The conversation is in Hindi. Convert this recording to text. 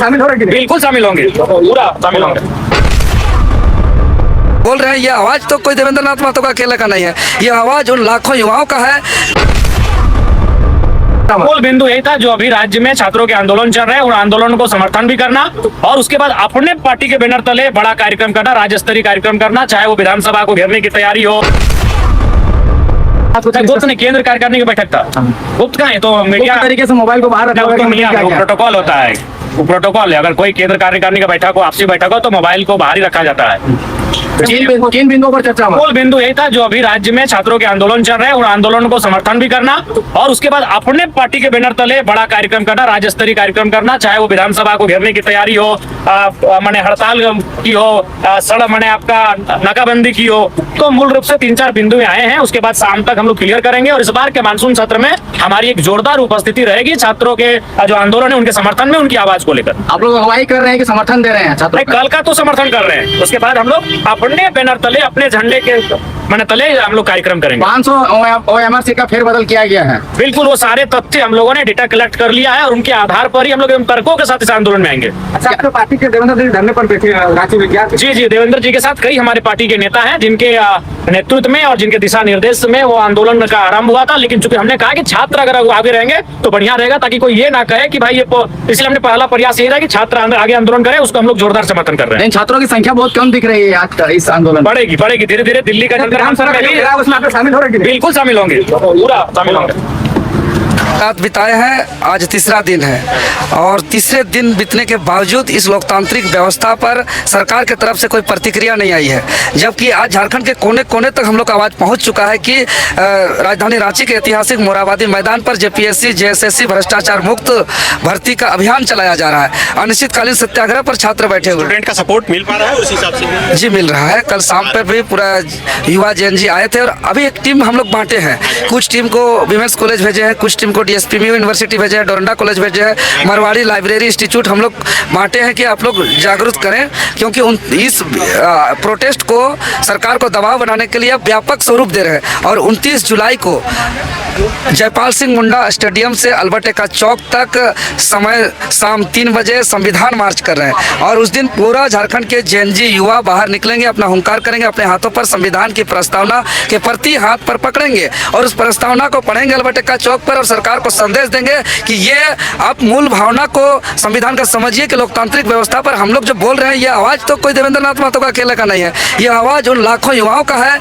शामिल हो रहे हैं? बिल्कुल शामिल होंगे, पूरा शामिल होंगे। बोल रहे हैं ये आवाज तो कोई देवेंद्र नाथ महतो का अकेले का नहीं है, ये आवाज उन लाखों युवाओं का है। मूल बिंदु यही था जो अभी राज्य में छात्रों के आंदोलन चल रहे हैं, उन आंदोलन को समर्थन भी करना और उसके बाद अपने पार्टी के बैनर तले बड़ा कार्यक्रम करना, राज्य स्तरीय कार्यक्रम करना, चाहे वो विधानसभा को घेरने की तैयारी हो। गुप्त ने केंद्र कार्यकारिणी की बैठक था, गुप्त का है तो मीडिया तरीके से मोबाइल को बाहर रखा हुआ है, वो प्रोटोकॉल होता है, वो प्रोटोकॉल है। अगर कोई केंद्र कार्यकारिणी का बैठक हो, आपसी बैठक हो, तो मोबाइल को बाहर ही रखा जाता है। किन बिंदुओं पर चर्चा हुआ? मूल बिंदु यही था जो अभी राज्य में छात्रों के आंदोलन चल रहे हैं, उन आंदोलन को समर्थन भी करना और उसके बाद अपने पार्टी के बैनर तले बड़ा कार्यक्रम करना, राज्य स्तरीय कार्यक्रम करना, चाहे वो विधानसभा को घेरने की तैयारी हो, माने हड़ताल की हो, सड़क माने आपका नाकाबंदी की हो। तो मूल रूप से 3-4 बिंदु आए हैं। उसके बाद शाम तक हम लोग क्लियर करेंगे और इस बार के मानसून सत्र में हमारी एक जोरदार उपस्थिति रहेगी छात्रों के जो आंदोलन है उनके समर्थन में, उनकी आवाज को लेकर। आप लोग अगुवाई कर रहे हैं कि समर्थन दे रहे हैं छात्रों कल का तो समर्थन कर रहे हैं, उसके बाद हम लोग अपने बैनर तले, अपने झंडे के माने तले हम लोग कार्यक्रम करेंगे। 500 OMRC का फेरबदल किया गया है। बिल्कुल, वो सारे तथ्य हम लोगों ने डेटा कलेक्ट कर लिया है और उनके आधार पर ही हम लोग तर्कों के साथ इस आंदोलन में आएंगे। अच्छा, आपके पार्टी के देवेंद्र जी धरने पर बैठे रांची में क्या? जी, देवेंद्र जी के साथ कई हमारे पार्टी के नेता हैं जिनके नेतृत्व में और जिनके दिशा निर्देश में वो आंदोलन का आरंभ हुआ था। लेकिन चूंकि हमने कहा कि छात्र अगर आगे रहेंगे तो बढ़िया रहेगा, ताकि कोई ये ना कहे कि भाई ये, इसलिए हमने पहला प्रयास ये रहा कि छात्र आगे आंदोलन करें, उसको हम लोग जोरदार समर्थन कर रहे हैं। छात्रों की संख्या बहुत कम दिख रही है आज इस आंदोलन। बढ़ेगी धीरे धीरे। दिल्ली का उसमें आप शामिल हो रहे हैं? बिल्कुल शामिल होंगे, पूरा शामिल होंगे। रात बिताए हैं, आज तीसरा दिन है और तीसरे दिन बीतने के बावजूद इस लोकतांत्रिक व्यवस्था पर सरकार की तरफ से कोई प्रतिक्रिया नहीं आई है। जबकि आज झारखंड के कोने कोने तक हम लोग का आवाज़ पहुंच चुका है कि राजधानी रांची के ऐतिहासिक मोरहाबादी मैदान पर जेपीएससी जेएसएससी भ्रष्टाचार मुक्त भर्ती का अभियान चलाया जा रहा है। अनिश्चितकालीन सत्याग्रह पर छात्र बैठे हुए। स्टूडेंट का सपोर्ट मिल पा रहा है उस हिसाब से? जी मिल रहा है। कल शाम पे भी पूरा युवा जेएनजी आए थे और अभी एक टीम हम लोग बांटे हैं। कुछ टीम को विमेंस कॉलेज भेजे हैं, कुछ टीम को डीएसपीएमयू यूनिवर्सिटी भेजे हैं, डोरंडा कॉलेज भेजे हैं, मारवाड़ी लाइब्रेरी इंस्टीट्यूट हम लोग बांटे हैं कि आप लोग जागरूक करें, क्योंकि इस प्रोटेस्ट को सरकार को दबाव बनाने के लिए व्यापक स्वरूप दे रहे हैं। और 29 जुलाई को जयपाल सिंह मुंडा स्टेडियम से अल्बर्ट एक्का चौक तक समय शाम 3 बजे संविधान मार्च कर रहे हैं और उस दिन पूरा झारखंड के जेएनजी युवा बाहर निकलेंगे, अपना हुंकार करेंगे, अपने हाथों पर संविधान की प्रस्तावना के प्रति हाथ पर पकड़ेंगे और उस प्रस्तावना को पढ़ेंगे अल्बर्ट एक्का चौक पर और सरकार को संदेश देंगे कि ये आप मूल भावना को संविधान का समझिए कि लोकतांत्रिक व्यवस्था पर हम लोग जो बोल रहे हैं ये आवाज़ तो कोई देवेंद्र नाथ महतो का अकेले का नहीं है, ये आवाज़ उन लाखों युवाओं का है।